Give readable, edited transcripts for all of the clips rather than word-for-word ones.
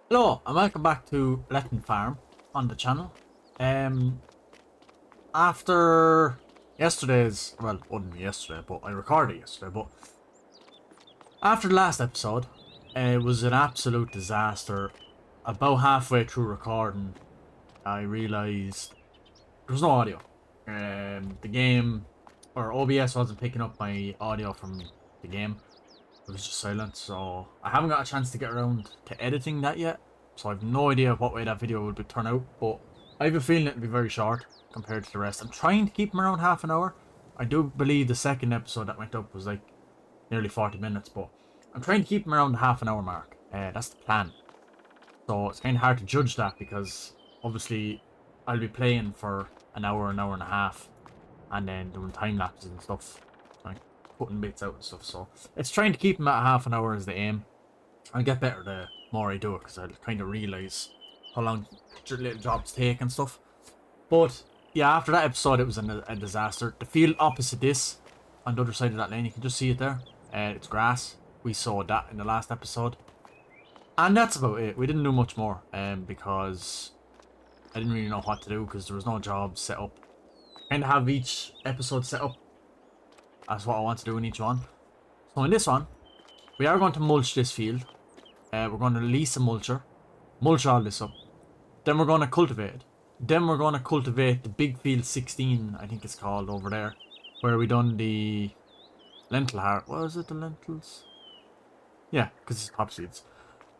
Hello and welcome back to Letton Farm on the channel. Um, After yesterday's, well, it wasn't yesterday, but I recorded yesterday, but after the last episode, it was an absolute disaster. About halfway through recording, I realised there was no audio. The game, or OBS wasn't picking up my audio from the game. It was just silent, so I haven't got a chance to get around to editing that yet. So I have no idea what way that video would turn out, but I have a feeling it'll be very short compared to the rest. I'm trying to keep them around half an hour. I do believe the second episode that went up was like nearly 40 minutes, but I'm trying to keep them around the half an hour mark. That's the plan. So it's kind of hard to judge that because obviously I'll be playing for an hour and a half, and then doing time lapses and stuff, like putting bits out and stuff. So it's trying to keep them at half an hour as the aim. I'll get better the more I do it because I'll kind of realise how long little jobs take and stuff. But yeah, after that episode, it was a disaster. The field opposite this, on the other side of that lane, you can just see it there. It's grass. We saw that in the last episode. And that's about it. We didn't do much more because I didn't really know what to do because there was no job set up. Kind of have each episode set up as what I want to do in each one. So in this one, we are going to mulch this field. We're going to release a mulcher, mulch all this up. Then we're going to cultivate it. Then we're going to cultivate the big field 16, I think it's called, over there, where we done the lentil heart. What is it, the lentils? Yeah, because it's top seeds.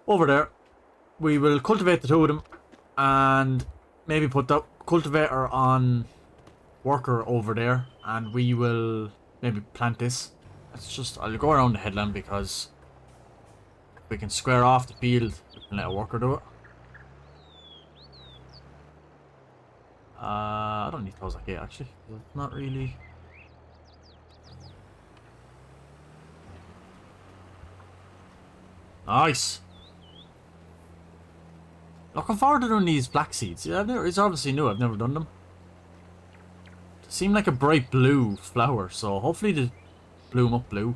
Over there, we will cultivate the two of them and maybe put the cultivator on worker over there, and we will maybe plant this. It's just, I'll go around the headland because we can square off the field and let a worker do it. I don't need to close that gate actually. It's not really. Nice. Looking forward to doing these black seeds. Yeah, it's obviously new. I've never done them. They seem like a bright blue flower, so hopefully they bloom up blue,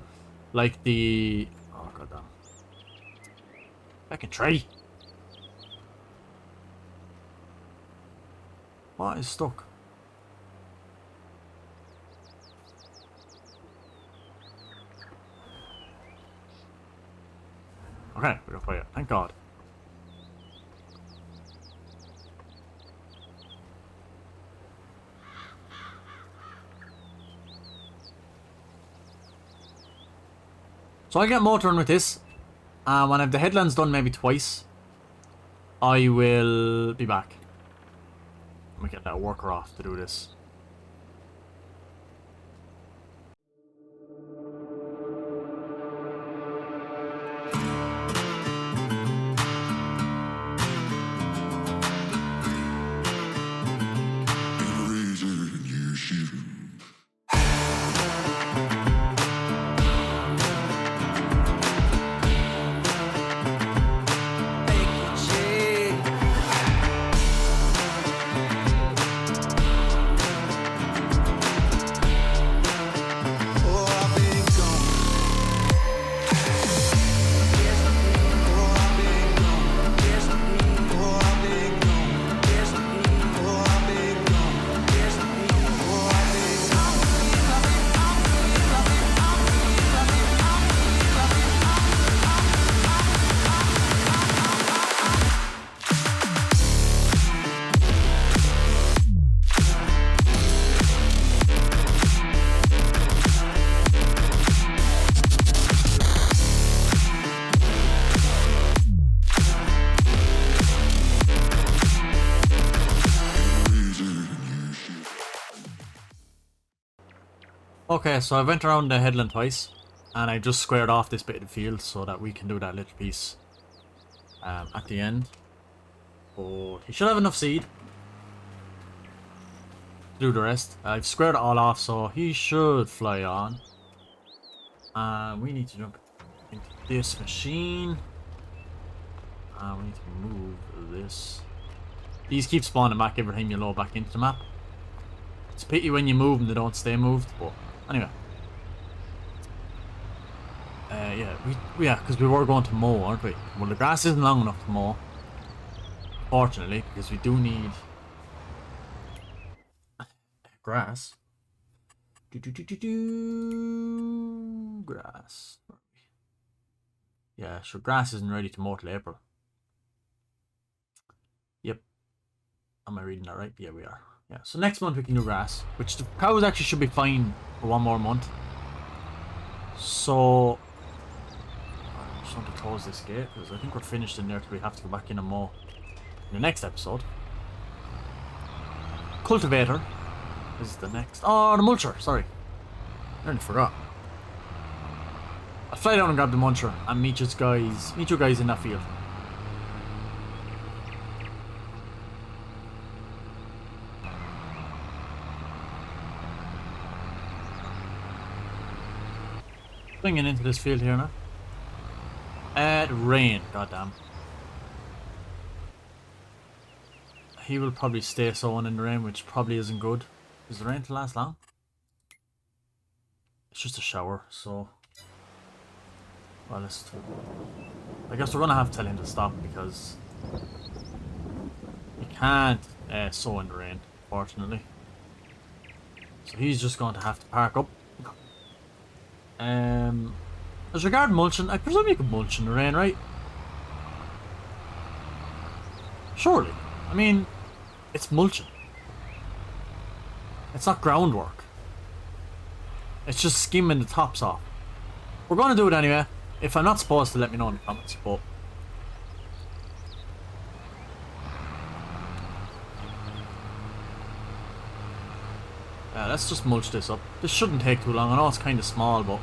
like the. Oh god damn. Back a tree. What is stuck? Okay, we're gonna play it. Thank God. So I get motoring with this. When I have the headlands done maybe twice, I will be back. Let me get that worker off to do this. Okay, so I went around the headland twice, and I just squared off this bit of the field so that we can do that little piece at the end. But he should have enough seed to do the rest. I've squared it all off, so he should fly on. We need to jump into this machine. We need to move this. These keep spawning back every time you load back into the map. It's a pity when you move them they don't stay moved, but anyway. Yeah, because we were going to mow, aren't we? Well, the grass isn't long enough to mow. Fortunately, because we do need grass. Grass. Yeah, sure, grass isn't ready to mow till April. Yep. Am I reading that right? Yeah, we are. Yeah, so next month we can do grass, which the cows actually should be fine for one more month. So, I just want to close this gate, because I think we're finished in there till we have to go back in and mow in the next episode. Cultivator is the next. Oh, the mulcher, sorry. I nearly forgot. I'll fly down and grab the mulcher and meet you guys in that field. Swinging into this field here now. Rain, goddamn. He will probably stay sowing in the rain, which probably isn't good. Is the rain to last long? It's just a shower, so. Well, I guess we're gonna have to tell him to stop because he can't sow in the rain, fortunately. So he's just going to have to park up. As regard mulching, I presume you can mulch in the rain, right? Surely. I mean, it's mulching. It's not groundwork. It's just skimming the tops off. We're going to do it anyway. If I'm not supposed to, let me know in the comments, but... let's just mulch this up. This shouldn't take too long. I know it's kind of small, but...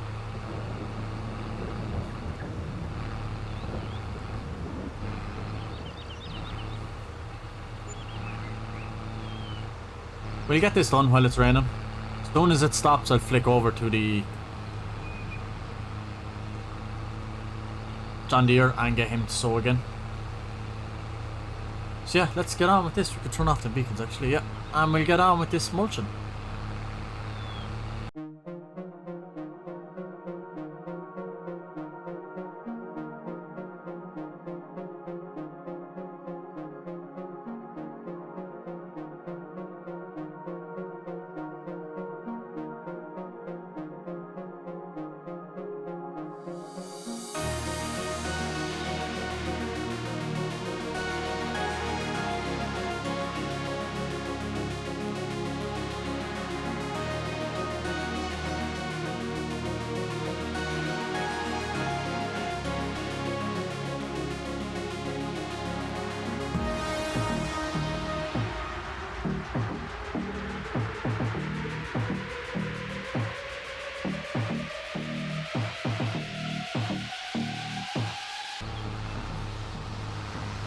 we'll get this done while it's raining. As soon as it stops, I'll flick over to the John Deere and get him to sow again. So yeah, let's get on with this. We could turn off the beacons actually, yeah. And we'll get on with this mulching.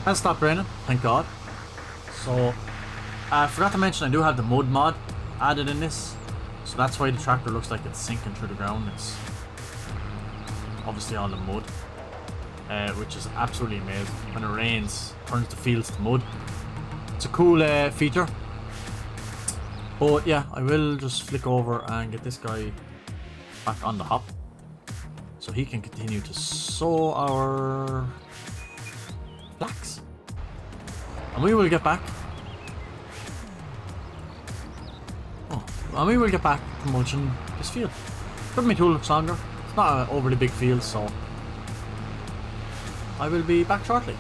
Has stopped raining, thank God. So, I forgot to mention I do have the mud mod added in this. So that's why the tractor looks like it's sinking through the ground. It's obviously all the mud. Which is absolutely amazing. When it rains, it turns the fields to mud. It's a cool feature. But yeah, I will just flick over and get this guy back on the hop. So he can continue to sow our flax. And we will get back. And we will get back to mulching this field. Shouldn't be too much longer. It's not an overly big field, so I will be back shortly.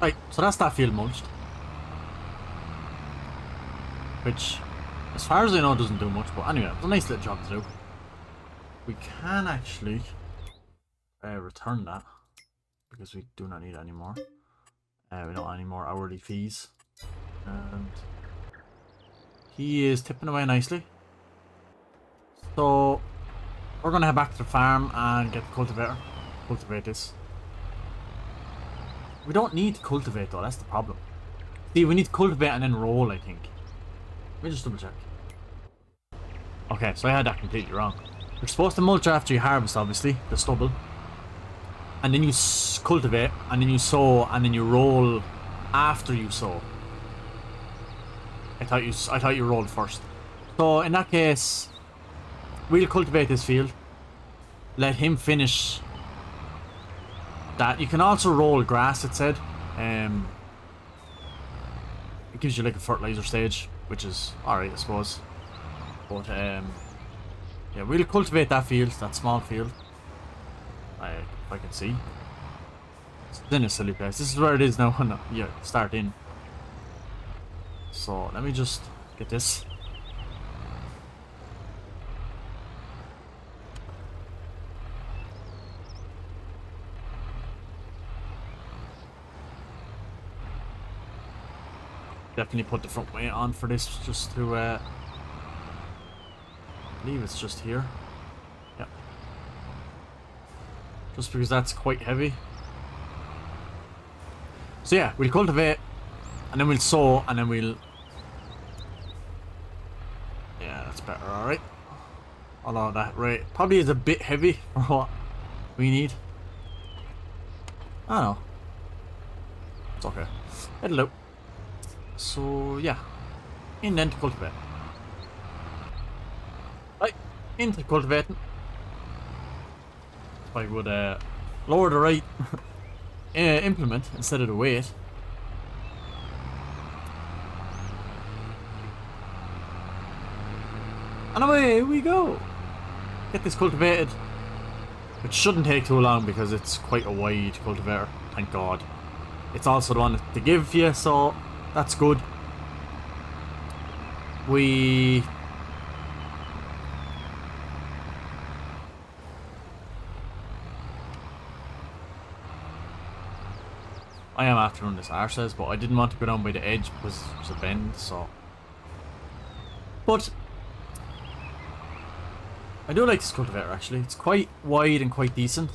Right, so that's that field mulched. Which, as far as I know, doesn't do much, but anyway, it's a nice little job to do. We can actually return that, because we do not need it anymore. We don't have any more hourly fees. And he is tipping away nicely. So, we're going to head back to the farm and get the cultivator. Cultivate this. We don't need to cultivate though, that's the problem. See, we need to cultivate and then roll, I think. Let me just double check. Okay, so I had that completely wrong. You're supposed to mulch after you harvest, obviously, the stubble. And then you cultivate, and then you sow, and then you roll after you sow. I thought you rolled first. So in that case, we'll cultivate this field. Let him finish that. You can also roll grass, it said. It gives you like a fertilizer stage, which is alright, I suppose. But yeah, we'll cultivate that field, that small field. If I can see. It's in a silly place. This is where it is now when you start in. So let me just get this. Definitely put the front weight on for this, just to I believe it's just here. Yep. Just because that's quite heavy. So yeah, we'll cultivate, and then we'll sow, and then we'll... Yeah, that's better, alright. Although that rate probably is a bit heavy for what we need. I don't know. It's okay. It'll do. So yeah, in then to cultivate. Right, into cultivating. If I would lower the right implement instead of the weight. And away we go. Get this cultivated. Which shouldn't take too long because it's quite a wide cultivator, thank God. It's also the one to give you, so that's good. I am after running this arses, but I didn't want to go down by the edge because it's a bend, so. But I do like this cultivator actually. It's quite wide and quite decent.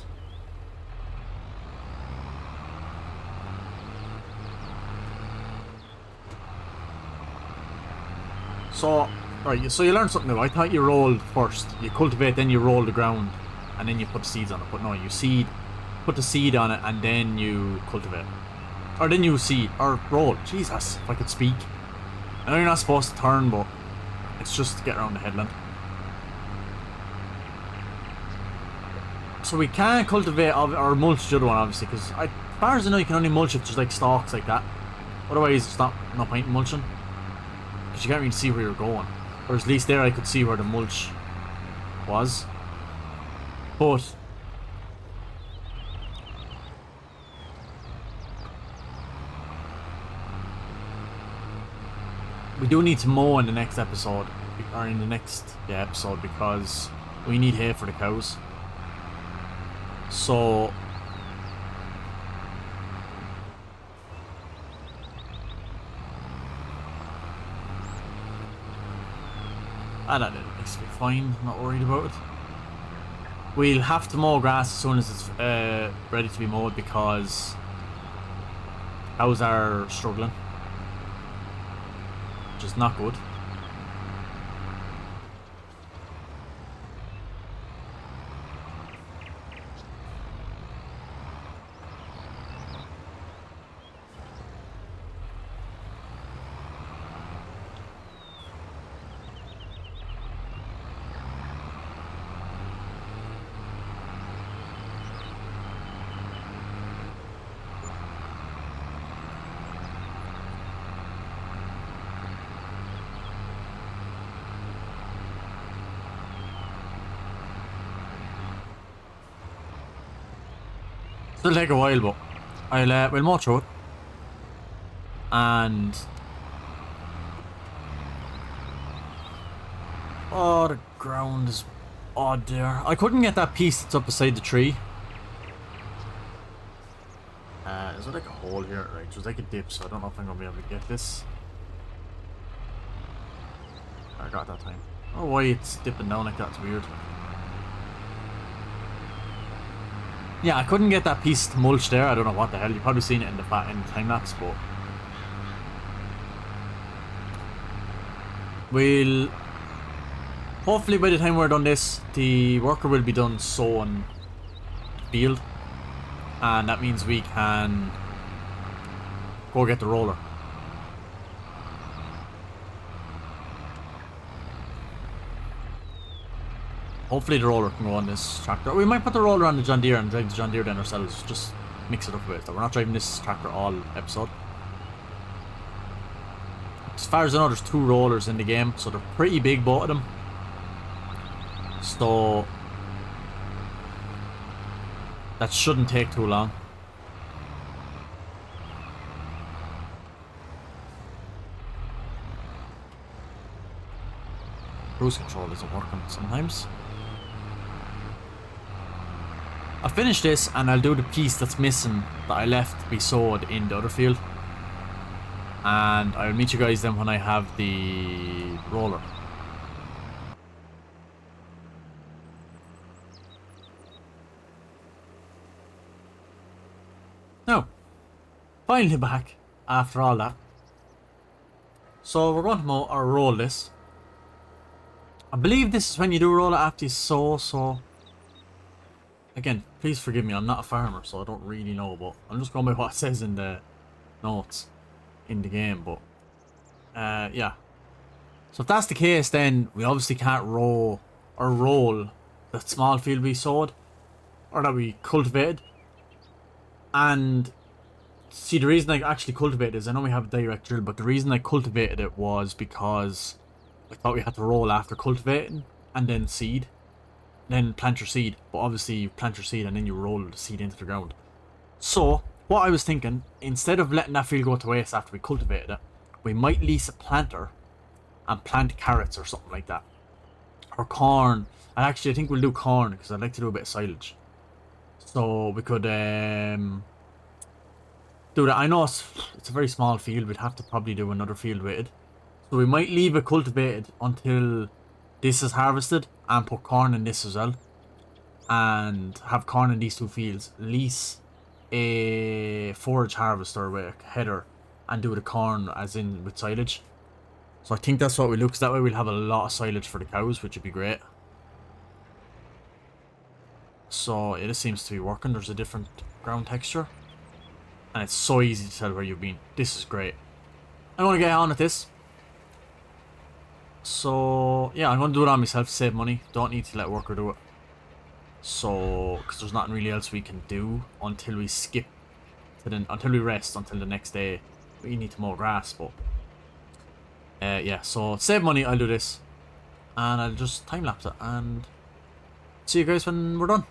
So, right, so you learned something new. I thought you rolled first. You cultivate, then you roll the ground, and then you put the seeds on it. But no, you seed, put the seed on it, and then you cultivate. Or then you seed, or roll. Jesus, if I could speak. I know you're not supposed to turn, but it's just to get around the headland. So we can cultivate, or mulch the other one, obviously, because as far as I know, you can only mulch it just like stalks like that. Otherwise, it's not point in mulching. Because you can't really see where you're going. Whereas at least there I could see where the mulch was. But we do need to mow in the next episode. Or in the next episode, because we need hay for the cows. So that makes me fine, I'm not worried about it. We'll have to mow grass as soon as it's ready to be mowed because cows are struggling, which is not good. It'll take a while, but we'll mow through it. And oh, the ground is odd there. I couldn't get that piece that's up beside the tree. Is there like a hole here? Right, there's like a dip, so I don't know if I'm gonna be able to get this. I got that time. Oh, why it's dipping down like that? It's weird. Yeah, I couldn't get that piece to mulch there. I don't know what the hell. You've probably seen it in the time lapse, but we'll hopefully by the time we're done this, the worker will be done sowing the field, and that means we can go get the roller. Hopefully the roller can go on this tractor. We might put the roller on the John Deere and drive the John Deere then ourselves. Just mix it up a bit. We're not driving this tractor all episode. As far as I know, there's 2 rollers in the game, so they're pretty big, both of them. So that shouldn't take too long. Cruise control isn't working sometimes. I'll finish this and I'll do the piece that's missing that I left to be sowed in the other field. And I'll meet you guys then when I have the roller. Now, finally back after all that. So we're going to mow or roll this. I believe this is when you do roll it after you sow, so again, please forgive me, I'm not a farmer, so I don't really know, but I'm just going by what it says in the notes in the game, but yeah. So if that's the case, then we obviously can't roll that small field we sowed, or that we cultivated. And see, the reason I actually cultivated is, I know we have a direct drill, but the reason I cultivated it was because I thought we had to roll after cultivating and then seed. Then plant your seed, but obviously you plant your seed and then you roll the seed into the ground. So what I was thinking, instead of letting that field go to waste after we cultivated it, we might lease a planter and plant carrots or something like that, or corn. And actually I think we'll do corn because I'd like to do a bit of silage, so we could do that. I know it's a very small field, we'd have to probably do another field with it, so we might leave it cultivated until this is harvested and put corn in this as well, and have corn in these 2 fields, lease a forage harvester with a header and do the corn as in with silage. So I think that's what we'll do, because that way we'll have a lot of silage for the cows, which would be great. So yeah, this seems to be working. There's a different ground texture and it's so easy to tell where you've been. This is great. I want to get on with this. So yeah, I'm going to do it on myself to save money. Don't need to let worker do it. So, because there's nothing really else we can do until we skip to until we rest until the next day. We need to mow grass, but yeah, so save money, I'll do this. And I'll just time lapse it and see you guys when we're done.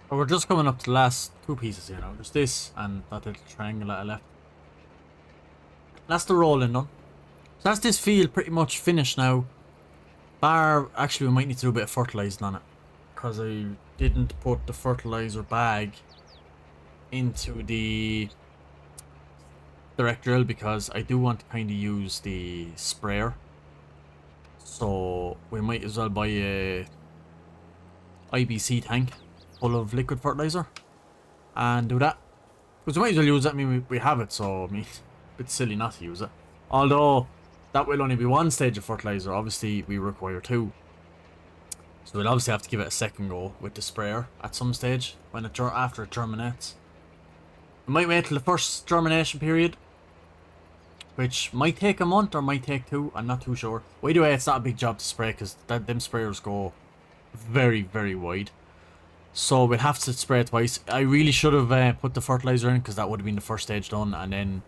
But we're just coming up to the last two pieces here now. There's this and that little triangle that I left. That's the rolling done. So that's this field pretty much finished now. Bar, actually we might need to do a bit of fertilising on it. Because I didn't put the fertiliser bag into the direct drill because I do want to kind of use the sprayer. So we might as well buy a IBC tank full of liquid fertiliser and do that. Because we might as well use it. I mean, we have it, so I mean, it's a bit silly not to use it. Although that will only be one stage of fertiliser. Obviously, we require two. So we'll obviously have to give it a second go with the sprayer at some stage when it after it germinates. We might wait till the first germination period, which might take a month or might take two. I'm not too sure. But either way, it's not a big job to spray because them sprayers go very, very wide. So we'll have to spray it twice. I really should have put the fertilizer in because that would have been the first stage done, and then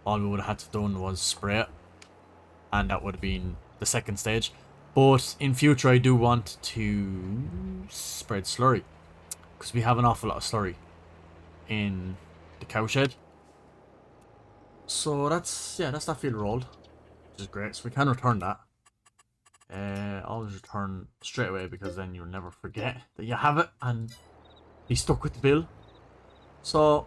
all we would have had to done was spray it, and that would have been the second stage. But in future, I do want to spread slurry because we have an awful lot of slurry in the cowshed. So that's that field rolled, which is great. So we can return that. Always return straight away because then you'll never forget that you have it and be stuck with the bill. So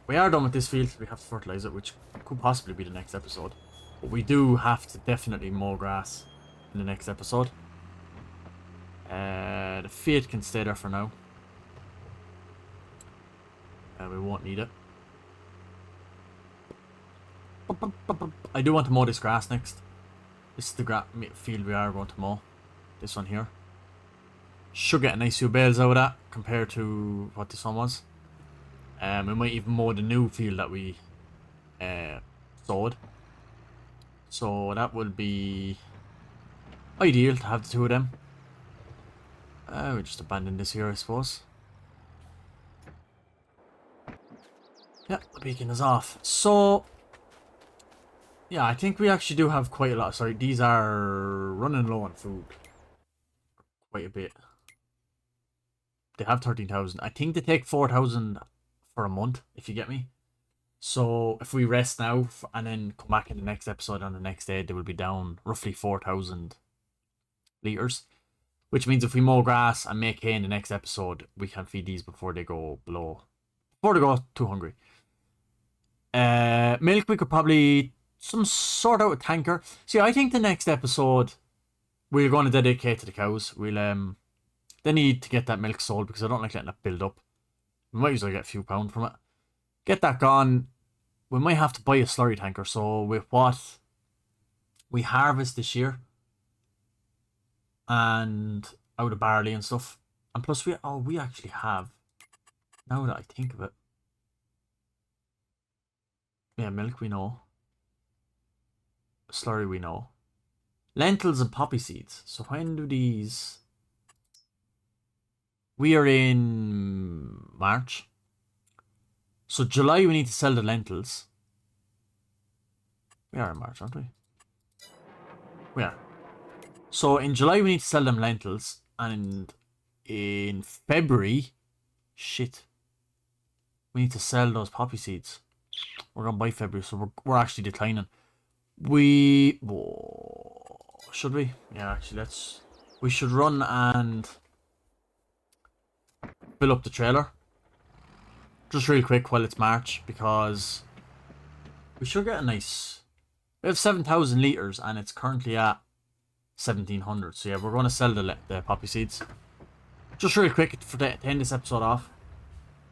we are done with this field. We have to fertilize it, which could possibly be the next episode. But we do have to definitely mow grass in the next episode. The feed can stay there for now. We won't need it. I do want to mow this grass next. This is the field we are going to mow. This one here. Should get a nice few bales out of that compared to what this one was. We might even mow the new field that we sowed. So that will be ideal to have the two of them. We'll just abandon this here, I suppose. Yeah, the beacon is off. So yeah, I think we actually do have quite a lot. Sorry, these are running low on food. Quite a bit. They have 13,000. I think they take 4,000 for a month, if you get me. So if we rest now and then come back in the next episode on the next day, they will be down roughly 4,000 litres. Which means if we mow grass and make hay in the next episode, we can feed these before they go below. Before they go too hungry. Milk, we could probably sort out a tanker. See, I think the next episode we're going to dedicate to the cows. We'll they need to get that milk sold because I don't like letting it build up. We might as well get a few pounds from it. Get that gone. We might have to buy a slurry tanker. So with what we harvest this year and out of barley and stuff, and plus we actually have, now that I think of it, yeah, milk we know. Slurry we know. Lentils and poppy seeds. So when do these... We are in March. So July we need to sell the lentils. We are in March, aren't we? We are. So in July we need to sell them lentils. And in February... Shit. We need to sell those poppy seeds. We're going to buy February, so we're actually declining. Should we? Yeah, actually, we should run and fill up the trailer. Just real quick while it's March, because we should get a nice... We have 7,000 litres and it's currently at 1,700. So yeah, we're going to sell the poppy seeds. Just real quick to end this episode off.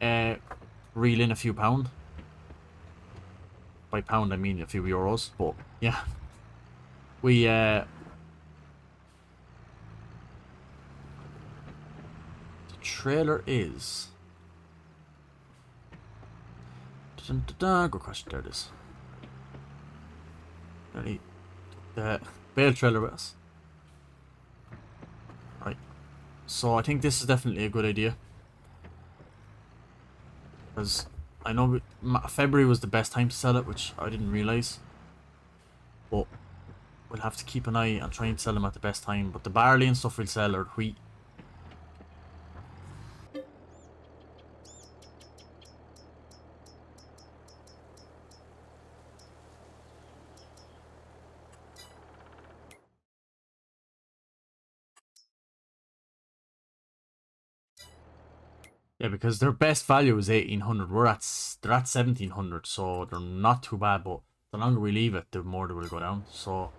Reel in a few pound. By pound I mean a few euros, but yeah. We the trailer is good question, there it is. The bale trailer with us. Right. So I think this is definitely a good idea. Because I know February was the best time to sell it, which I didn't realise. But we'll have to keep an eye and try and sell them at the best time. But the barley and stuff we'll sell, or wheat. Yeah, because their best value is 1800. They're at 1700, so they're not too bad. But the longer we leave it, the more they will go down. So,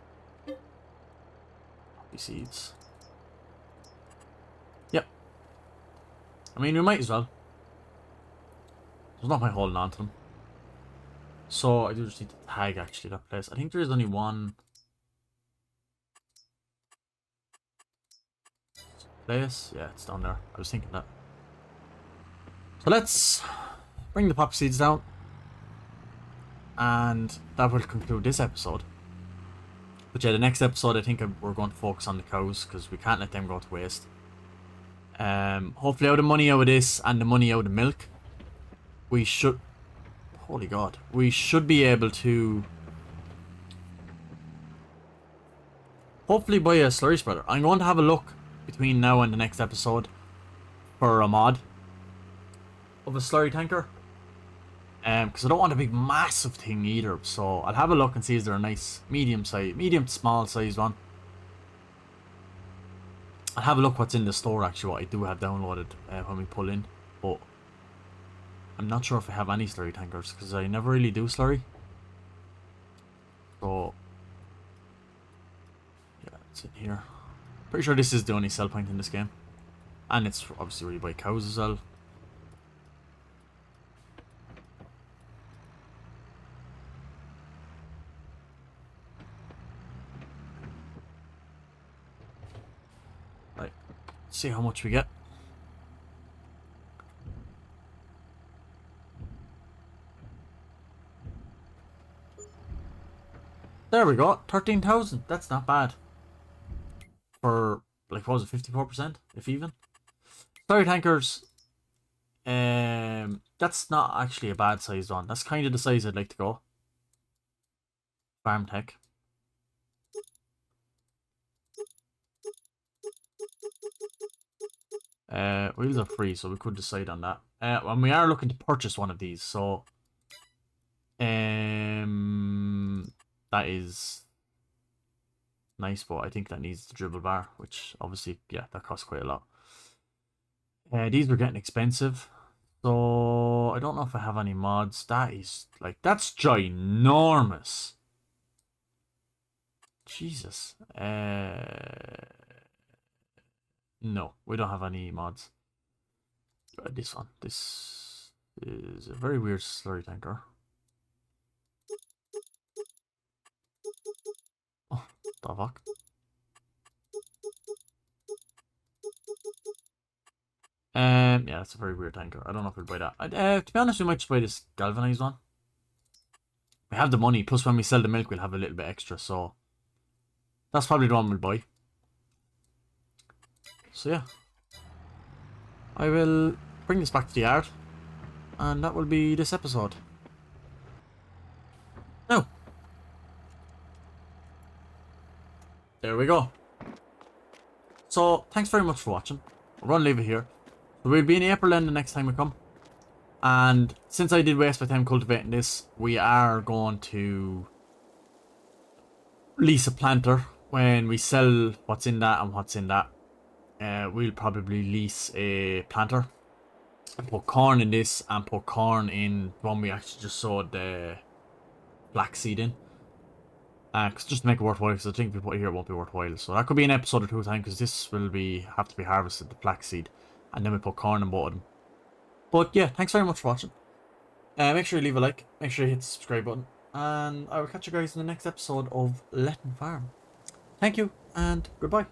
poppy seeds. Yep. I mean, we might as well. There's no point holding on to them. So I do just need to tag actually that place. I think there is only one place. Yeah, it's down there. I was thinking that. So let's bring the poppy seeds down. And that will conclude this episode. But yeah, the next episode I think we're going to focus on the cows because we can't let them go to waste. Hopefully out the money out of this and the money out of the milk, we should... Holy God. We should be able to... hopefully buy a slurry spreader. I'm going to have a look between now and the next episode for a mod of a slurry tanker. Because I don't want a big massive thing either. So I'll have a look and see is there a nice medium to small size one. I'll have a look what's in the store actually, what I do have downloaded when we pull in. But I'm not sure if I have any slurry tankers because I never really do slurry. So yeah, it's in here. Pretty sure this is the only sell point in this game. And it's obviously where you buy cows as well. Right, let's see how much we get. There we go, 13,000. That's not bad. For, like, what was it, 54%? If even. Slurry tankers. That's not actually a bad size one. That's kind of the size I'd like to go. Farm tech. Wheels are free, so we could decide on that. And we are looking to purchase one of these, so that is nice, but I think that needs the dribble bar, which obviously, yeah, that costs quite a lot. These are getting expensive, so I don't know if I have any mods. That is, like, that's ginormous. Jesus. No, we don't have any mods. This one. This is a very weird slurry tanker. Oh, the fuck? Yeah, that's a very weird tanker. I don't know if we'll buy that. To be honest, we might just buy this galvanized one. We have the money, plus when we sell the milk, we'll have a little bit extra, so that's probably the one we'll buy. So yeah, I will bring this back to the yard, and that will be this episode. Now, there we go. So, thanks very much for watching. We're going to leave it here. So we'll be in April then the next time we come. And since I did waste my time cultivating this, we are going to lease a planter. When we sell what's in that and what's in that, we'll probably lease a planter and put corn in this and put corn in one we actually just sowed the flax seed in. Cause just to make it worthwhile, because I think if we put it here it won't be worthwhile. So that could be an episode or two time, because this will have to be harvested, the flax seed, and then we put corn in both of them. But yeah, thanks very much for watching. Make sure you leave a like, make sure you hit the subscribe button, and I will catch you guys in the next episode of Letton Farm. Thank you, and goodbye.